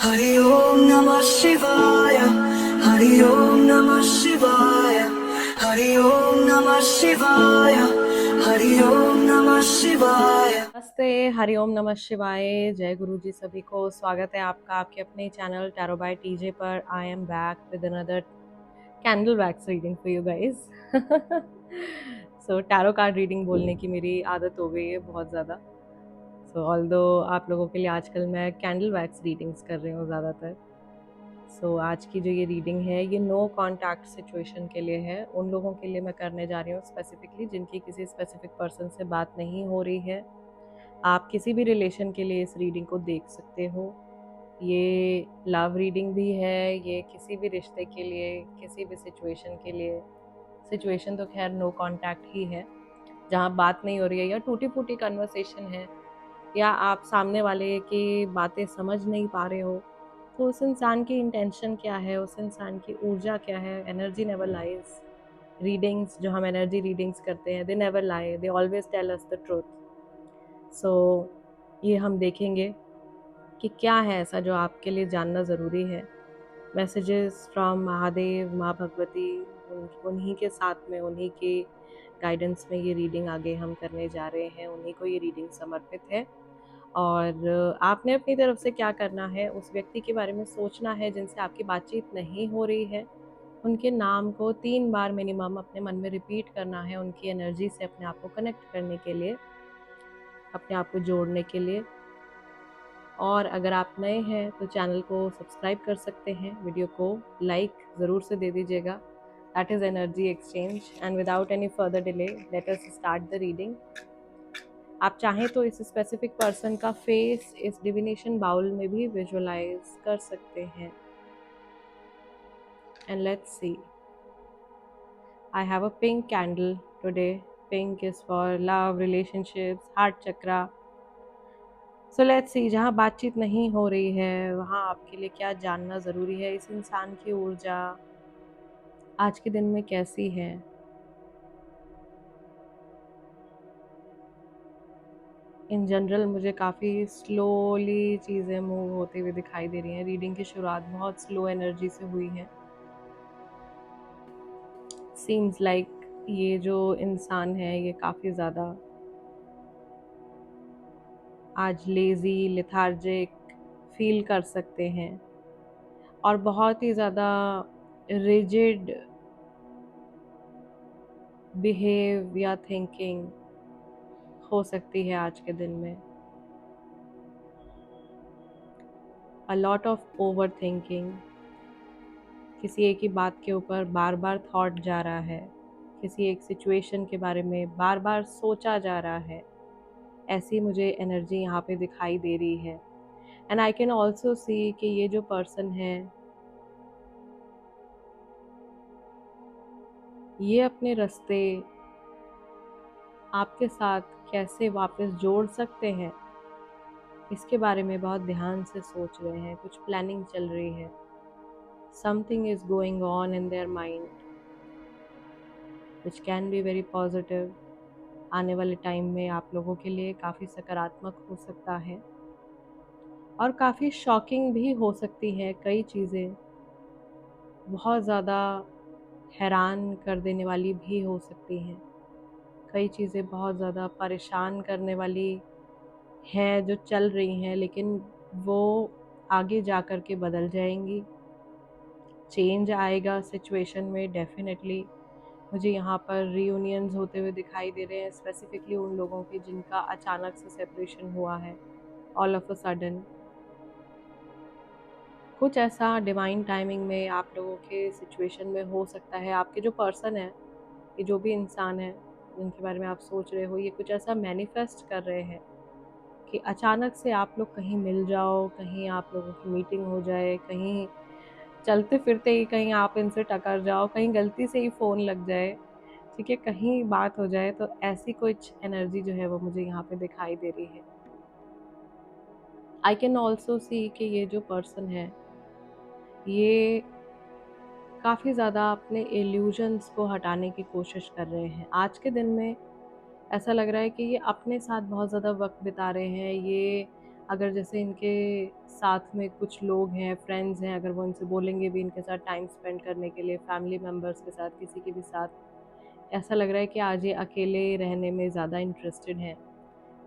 हरि ओम नमः शिवाय। हरि ओम नमः शिवाय। हरि ओम नमः शिवाय। हरि ओम नमः शिवाय। नमस्ते, हरिओम नमः शिवाय। जय गुरु जी सभी को। स्वागत है आपका आपके अपने चैनल टैरो बाय टीजे पर। I am back with another candle wax reading for you guys. So tarot card reading बोलने की मेरी आदत हो गई है बहुत ज़्यादा। सो ऑल्दो आप लोगों के लिए आजकल मैं कैंडल वैक्स रीडिंग्स कर रही हूँ ज़्यादातर। सो आज की जो ये रीडिंग है ये नो कॉन्टैक्ट सिचुएशन के लिए है। उन लोगों के लिए मैं करने जा रही हूँ स्पेसिफिकली जिनकी किसी स्पेसिफिक पर्सन से बात नहीं हो रही है। आप किसी भी रिलेशन के लिए इस रीडिंग को देख सकते हो। ये लव रीडिंग भी है, ये किसी भी रिश्ते के लिए, किसी भी सिचुएशन के लिए। सिचुएशन तो खैर नो कांटेक्ट ही है, जहाँ बात नहीं हो रही है या टूटी फूटी कन्वर्सेशन है या आप सामने वाले की बातें समझ नहीं पा रहे हो। तो उस इंसान की इंटेंशन क्या है, उस इंसान की ऊर्जा क्या है। Energy never lies. रीडिंग्स जो हम एनर्जी रीडिंग्स करते हैं, they never lie, they always tell us the truth. So ये हम देखेंगे कि क्या है ऐसा जो आपके लिए जानना ज़रूरी है। मैसेजेस फ्रॉम महादेव, माँ भगवती, उन्हीं के साथ में, उन्हीं के गाइडेंस में ये रीडिंग आगे हम करने जा रहे हैं। उन्हीं को ये रीडिंग समर्पित है। और आपने अपनी तरफ से क्या करना है, उस व्यक्ति के बारे में सोचना है जिनसे आपकी बातचीत नहीं हो रही है। उनके नाम को 3 बार मिनिमम अपने मन में रिपीट करना है, उनकी एनर्जी से अपने आप को कनेक्ट करने के लिए, अपने आप को जोड़ने के लिए। और अगर आप नए हैं तो चैनल को सब्सक्राइब कर सकते हैं, वीडियो को लाइक ज़रूर से दे दीजिएगा। That is energy exchange. And without any further delay let us start the reading. आप चाहें तो इस स्पेसिफिक पर्सन का फेस इस डिविनेशन बाउल में भी विजुअलाइज कर सकते हैं। And let's see. I have a pink candle today. Pink is for love, relationships, heart chakra. So let's see, जहाँ बातचीत नहीं हो रही है वहाँ आपके लिए क्या जानना ज़रूरी है। इस इंसान की ऊर्जा आज के दिन में कैसी है। इन जनरल मुझे काफ़ी स्लोली चीज़ें मूव होती हुई दिखाई दे रही हैं। रीडिंग की शुरुआत बहुत स्लो एनर्जी से हुई है। सीम्स लाइक ये जो इंसान है ये काफ़ी ज़्यादा आज लेज़ी, लेथार्जिक फील कर सकते हैं और बहुत ही ज़्यादा रिजिड बिहेव या थिंकिंग हो सकती है आज के दिन में। A lot of over thinking. किसी एक ही बात के ऊपर बार बार थॉट जा रहा है, किसी एक सिचुएशन के बारे में बार बार सोचा जा रहा है। ऐसी मुझे एनर्जी यहाँ पे दिखाई दे रही है। And I can also see कि ये जो पर्सन है ये अपने रास्ते आपके साथ कैसे वापस जोड़ सकते हैं, इसके बारे में बहुत ध्यान से सोच रहे हैं। कुछ प्लानिंग चल रही है। Something is going on in their mind which can be very positive. आने वाले टाइम में आप लोगों के लिए काफ़ी सकारात्मक हो सकता है और काफ़ी शॉकिंग भी हो सकती है। कई चीज़ें बहुत ज़्यादा हैरान कर देने वाली भी हो सकती हैं। कई चीज़ें बहुत ज़्यादा परेशान करने वाली हैं जो चल रही हैं, लेकिन वो आगे जा कर के बदल जाएंगी। चेंज आएगा सिचुएशन में डेफिनेटली। मुझे यहाँ पर रीयूनियंस होते हुए दिखाई दे रहे हैं, स्पेसिफिकली उन लोगों के जिनका अचानक से सेपरेशन हुआ है, ऑल ऑफ अ सडन। कुछ ऐसा डिवाइन टाइमिंग में आप लोगों के सिचुएशन में हो सकता है। आपके जो पर्सन है, ये जो भी इंसान है जिनके बारे में आप सोच रहे हो, ये कुछ ऐसा मैनिफेस्ट कर रहे हैं कि अचानक से आप लोग कहीं मिल जाओ, कहीं आप लोगों की मीटिंग हो जाए, कहीं चलते फिरते ही कहीं आप इनसे टकर जाओ, कहीं गलती से ही फ़ोन लग जाए, ठीक है, कहीं बात हो जाए। तो ऐसी कुछ एनर्जी जो है वो मुझे यहाँ पे दिखाई दे रही है। आई कैन ऑल्सो सी कि ये जो पर्सन है ये काफ़ी ज़्यादा अपने इल्यूजन्स को हटाने की कोशिश कर रहे हैं। आज के दिन में ऐसा लग रहा है कि ये अपने साथ बहुत ज़्यादा वक्त बिता रहे हैं। ये अगर जैसे इनके साथ में कुछ लोग हैं, फ्रेंड्स हैं, अगर वो इनसे बोलेंगे भी इनके साथ टाइम स्पेंड करने के लिए, फैमिली मेम्बर्स के साथ, किसी के भी साथ, ऐसा लग रहा है कि आज ये अकेले रहने में ज़्यादा इंटरेस्टेड हैं।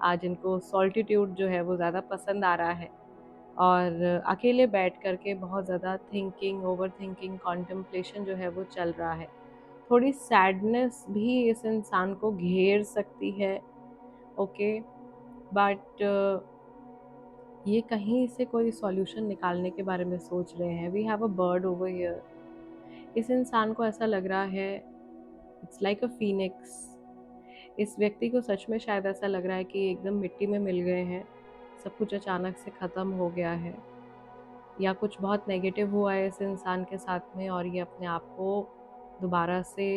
आज इनको सॉल्टिट्यूड जो है वो ज़्यादा पसंद आ रहा है और अकेले बैठ कर के बहुत ज़्यादा थिंकिंग, ओवर थिंकिंग, कॉन्टेम्पलेशन जो है वो चल रहा है। थोड़ी सैडनेस भी इस इंसान को घेर सकती है, ओके, बट ये कहीं से कोई सॉल्यूशन निकालने के बारे में सोच रहे हैं। We have a bird over here. इस इंसान को ऐसा लग रहा है, इट्स लाइक अ फीनिक्स। इस व्यक्ति को सच में शायद ऐसा लग रहा है कि एकदम मिट्टी में मिल गए हैं, सब कुछ अचानक से ख़त्म हो गया है, या कुछ बहुत नेगेटिव हुआ है इस इंसान के साथ में और ये अपने आप को दोबारा से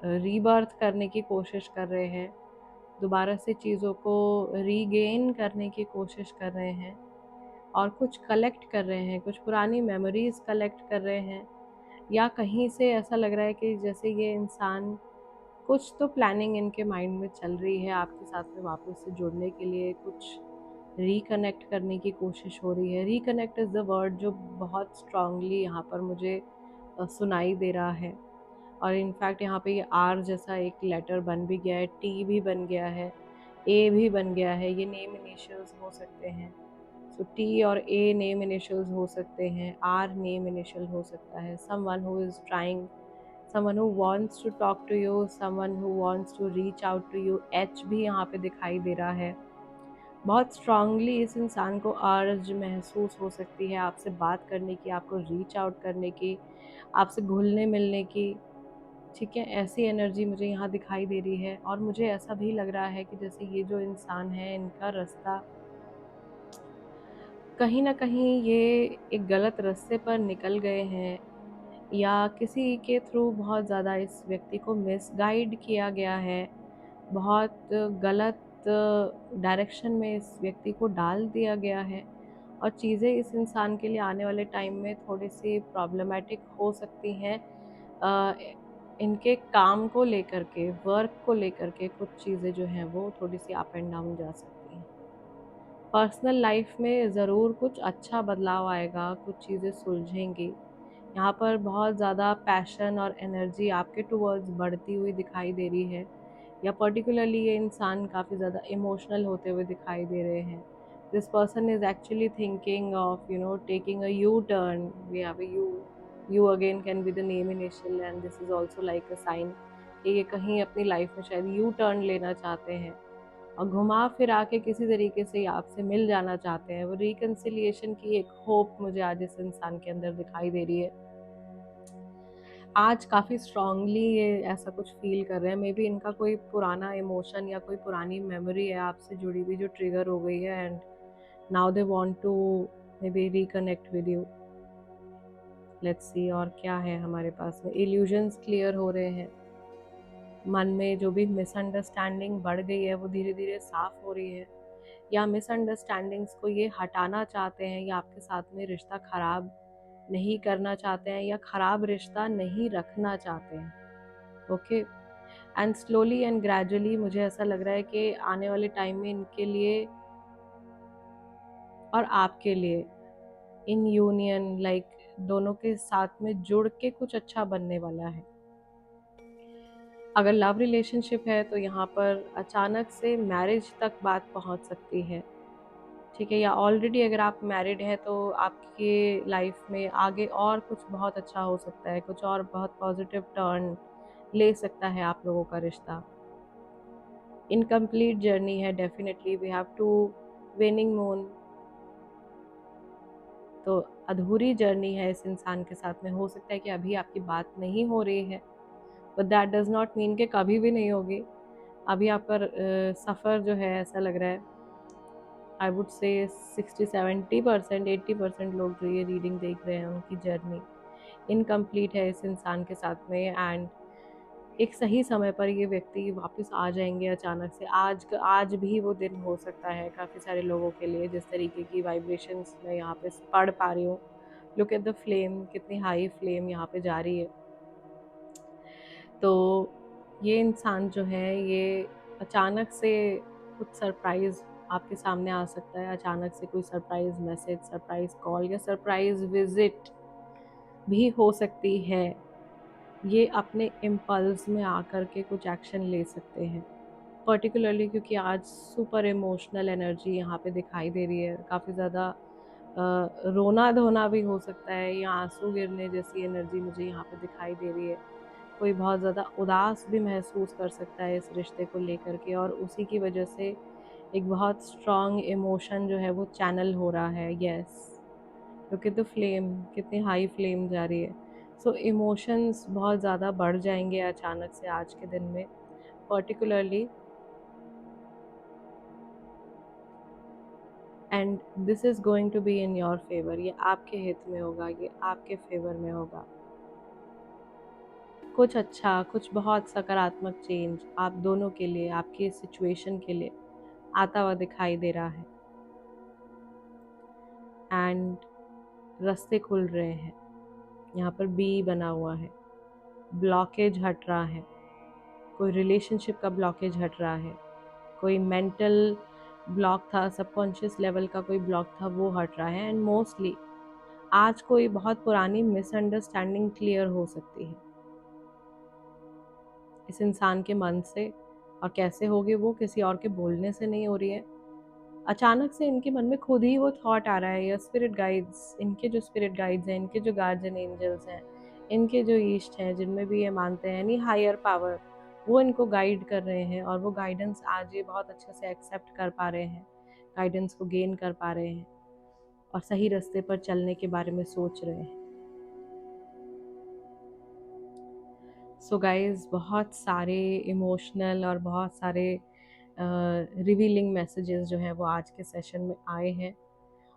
रीबर्थ करने की कोशिश कर रहे हैं, दोबारा से चीज़ों को रीगेन करने की कोशिश कर रहे हैं और कुछ कलेक्ट कर रहे हैं, कुछ पुरानी मेमोरीज़ कलेक्ट कर रहे हैं, या कहीं से ऐसा लग रहा है कि जैसे ये इंसान कुछ तो प्लानिंग इनके माइंड में चल रही है आपके साथ में वापस से जुड़ने के लिए, कुछ रिकनेक्ट करने की कोशिश हो रही है। रिकनेक्ट इज़ द वर्ड जो बहुत स्ट्रांगली यहाँ पर मुझे सुनाई दे रहा है। और इनफैक्ट यहाँ पे ये आर जैसा एक लेटर बन भी गया है, टी भी बन गया है, ए भी बन गया है। ये नेम इनिशियल्स हो सकते हैं। सो टी और ए नेम इनिशियल्स हो सकते हैं, आर नेम इनिशियल हो सकता है। Someone who is trying, someone who wants to talk to you, someone who wants to reach out to you। H भी यहाँ पे दिखाई दे रहा है। बहुत स्ट्रांगली इस इंसान को अर्ज महसूस हो सकती है आपसे बात करने की, आपको रीच आउट करने की, आपसे घुलने मिलने की, ठीक है। ऐसी एनर्जी मुझे यहाँ दिखाई दे रही है और मुझे ऐसा भी लग रहा है कि जैसे ये जो इंसान है इनका रास्ता कहीं ना कहीं ये एक गलत रास्ते पर निकल गए हैं, या किसी के थ्रू बहुत ज़्यादा इस व्यक्ति को मिसगाइड किया गया है, बहुत गलत डायरेक्शन में इस व्यक्ति को डाल दिया गया है और चीज़ें इस इंसान के लिए आने वाले टाइम में थोड़ी सी प्रॉब्लमेटिक हो सकती हैं। अ, इनके काम को लेकर के, वर्क को लेकर के कुछ चीज़ें जो हैं वो थोड़ी सी अप एंड डाउन जा सकती हैं। पर्सनल लाइफ में ज़रूर कुछ अच्छा बदलाव आएगा, कुछ चीज़ें सुलझेंगी। यहाँ पर बहुत ज़्यादा पैशन और एनर्जी आपके टुवर्ड्स बढ़ती हुई दिखाई दे रही है, या पर्टिकुलरली ये इंसान काफ़ी ज़्यादा इमोशनल होते हुए दिखाई दे रहे हैं। This person is actually thinking of taking a U turn. We have a U again can be the name initial and this is also like a sign कि ये कहीं अपनी लाइफ में शायद यू टर्न लेना चाहते हैं और घुमा फिरा के किसी तरीके से आपसे मिल जाना चाहते हैं। वो रिकन्सिलिएशन की एक होप मुझे आज इस इंसान के अंदर दिखाई दे रही है। आज काफ़ी स्ट्रांगली ये ऐसा कुछ फील कर रहे हैं। मे बी इनका कोई पुराना इमोशन या कोई पुरानी मेमोरी है आपसे जुड़ी हुई जो ट्रिगर हो गई है and now they want to maybe reconnect with you. Let's see और क्या है हमारे पास में। इल्यूजन्स क्लियर हो रहे हैं, मन में जो भी मिसअंडरस्टैंडिंग बढ़ गई है वो धीरे धीरे साफ हो रही है, या मिसअंडरस्टैंडिंग्स को ये हटाना चाहते हैं या आपके साथ में रिश्ता ख़राब नहीं करना चाहते हैं या ख़राब रिश्ता नहीं रखना चाहते हैं, okay. And slowly and gradually मुझे ऐसा लग रहा है कि आने वाले टाइम में इनके लिए और आपके लिए इन यूनियन लाइक दोनों के साथ में जुड़ के कुछ अच्छा बनने वाला है। अगर लव रिलेशनशिप है तो यहाँ पर अचानक से मैरिज तक बात पहुँच सकती है, ठीक है। या ऑलरेडी अगर आप मैरिड हैं तो आपके लाइफ में आगे और कुछ बहुत अच्छा हो सकता है, कुछ और बहुत पॉजिटिव टर्न ले सकता है आप लोगों का रिश्ता। इनकम्प्लीट जर्नी है definitely. We have to waning moon, तो अधूरी जर्नी है इस इंसान के साथ में। हो सकता है कि अभी आपकी बात नहीं हो रही है, but that does not mean कि कभी भी नहीं होगी। अभी आपका सफ़र जो है ऐसा लग रहा है, आई वुड से 60-70%, 80% लोग जो ये रीडिंग देख रहे हैं उनकी जर्नी इनकम्प्लीट है इस इंसान के साथ में। एंड एक सही समय पर ये व्यक्ति वापस आ जाएंगे अचानक से। आज भी वो दिन हो सकता है काफ़ी सारे लोगों के लिए, जिस तरीके की वाइब्रेशंस मैं यहाँ पे पढ़ पा रही हूँ। लुक एट द फ्लेम, कितनी हाई फ्लेम यहाँ पे जा रही है। तो ये इंसान जो है ये अचानक से कुछ सरप्राइज़ आपके सामने आ सकता है। अचानक से कोई सरप्राइज मैसेज, सरप्राइज कॉल या सरप्राइज विजिट भी हो सकती है। ये अपने इम्पल्स में आकर के कुछ एक्शन ले सकते हैं, पर्टिकुलरली क्योंकि आज सुपर इमोशनल एनर्जी यहाँ पे दिखाई दे रही है। काफ़ी ज़्यादा रोना धोना भी हो सकता है या आंसू गिरने जैसी एनर्जी मुझे यहाँ पे दिखाई दे रही है। कोई बहुत ज़्यादा उदास भी महसूस कर सकता है इस रिश्ते को लेकर के, और उसी की वजह से एक बहुत स्ट्रॉन्ग इमोशन जो है वो चैनल हो रहा है। यस, क्योंकि तो फ्लेम कितनी हाई फ्लेम जा रही है। सो इमोशंस बहुत ज़्यादा बढ़ जाएंगे अचानक से आज के दिन में, particularly. And this is going to be in your favour. ये आपके हित में होगा, ये आपके फेवर में होगा। कुछ अच्छा, कुछ बहुत सकारात्मक चेंज आप दोनों के लिए, आपकी सिचुएशन के लिए आता हुआ दिखाई दे रहा है। एंड रास्ते खुल रहे हैं। यहाँ पर बी बना हुआ है, ब्लॉकेज हट रहा है। कोई रिलेशनशिप का ब्लॉकेज हट रहा है, कोई मेंटल ब्लॉक था, सबकॉन्शियस लेवल का कोई ब्लॉक था, वो हट रहा है। एंड मोस्टली आज कोई बहुत पुरानी मिसअंडरस्टैंडिंग क्लियर हो सकती है इस इंसान के मन से। और कैसे होगी वो, किसी और के बोलने से नहीं हो रही है। अचानक से इनके मन में खुद ही वो थॉट आ रहा है, या स्पिरिट गाइड्स, इनके जो स्पिरिट गाइड्स हैं, इनके जो गार्जियन एंजल्स हैं, इनके जो ईस्ट हैं, जिनमें भी ये मानते हैं यानी हायर पावर, वो इनको गाइड कर रहे हैं। और वो गाइडेंस आज ये बहुत अच्छे से एक्सेप्ट कर पा रहे हैं, गाइडेंस को गेन कर पा रहे हैं और सही रास्ते पर चलने के बारे में सोच रहे हैं। सो गाइज, बहुत सारे इमोशनल और बहुत सारे रिवीलिंग मैसेजेस जो हैं वो आज के सेशन में आए हैं।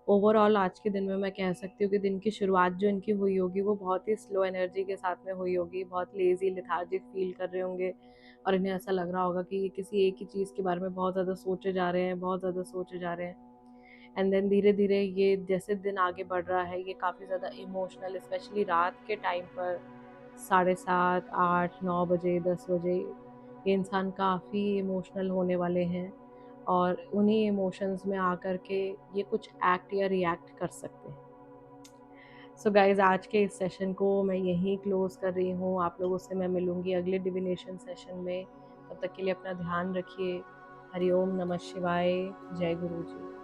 ओवरऑल आज के दिन में मैं कह सकती हूँ कि दिन की शुरुआत जो इनकी हुई होगी वो बहुत ही स्लो एनर्जी के साथ में हुई होगी। बहुत लेज़ी, लेथार्जिक फील कर रहे होंगे और इन्हें ऐसा लग रहा होगा कि ये किसी एक ही चीज़ के बारे में बहुत ज़्यादा सोचे जा रहे हैं, बहुत ज़्यादा सोचे जा रहे हैं। एंड देन धीरे धीरे ये जैसे दिन आगे बढ़ रहा है, ये काफ़ी ज़्यादा इमोशनल, स्पेशली रात के टाइम पर 7:30, 8, 9 बजे, 10 बजे ये इंसान काफ़ी इमोशनल होने वाले हैं। और उन्हीं इमोशंस में आकर के ये कुछ एक्ट या रिएक्ट कर सकते हैं। सो गाइज, आज के इस सेशन को मैं यहीं क्लोज़ कर रही हूँ। आप लोगों से मैं मिलूँगी अगले डिविनेशन सेशन में। तब तक के लिए अपना ध्यान रखिए। हरि ओम नमः शिवाय। जय गुरु जी।